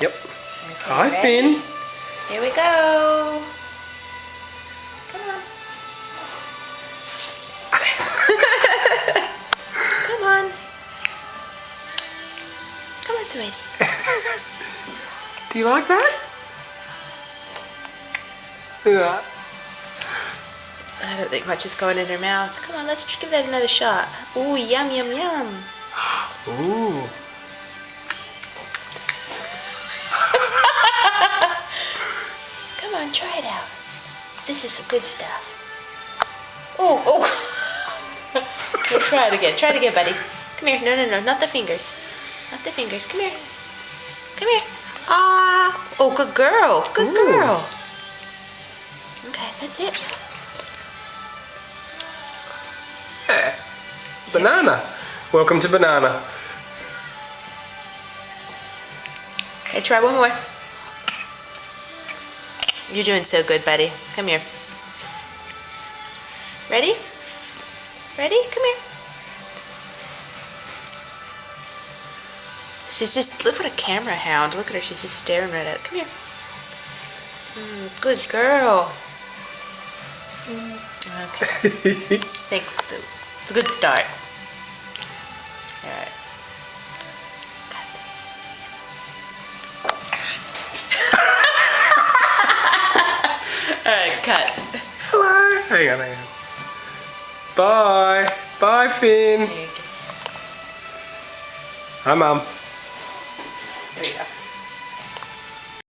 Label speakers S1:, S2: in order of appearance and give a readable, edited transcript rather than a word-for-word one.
S1: Yep.
S2: Okay,
S1: Hi,
S2: ready?
S1: Finn.
S2: Here we go. Come on. Come on. Come on, sweetie.
S1: Do you like that? Look at that.
S2: I don't think much is going in her mouth. Come on, let's give that another shot. Ooh, yum, yum, yum.
S1: Ooh.
S2: Come on, try it out. This is the good stuff. Oh, oh. We'll try it again. Try it again, buddy. Come here. No, no, no. Not the fingers. Not the fingers. Come here. Come here. Ah. Oh, good girl. Good girl. Okay, that's it.
S1: Yeah. Banana. Welcome to banana.
S2: Okay, try one more. You're doing so good, buddy. Come here. Ready? Ready? Come here. She's just, look what a camera hound. Look at her, she's just staring right at it. Come here. Good girl. Okay. It's a good start. All right. All right, cut.
S1: Hello. Hang on, hang on. Bye. Bye, Finn.
S2: There you go.
S1: Hi, Mum.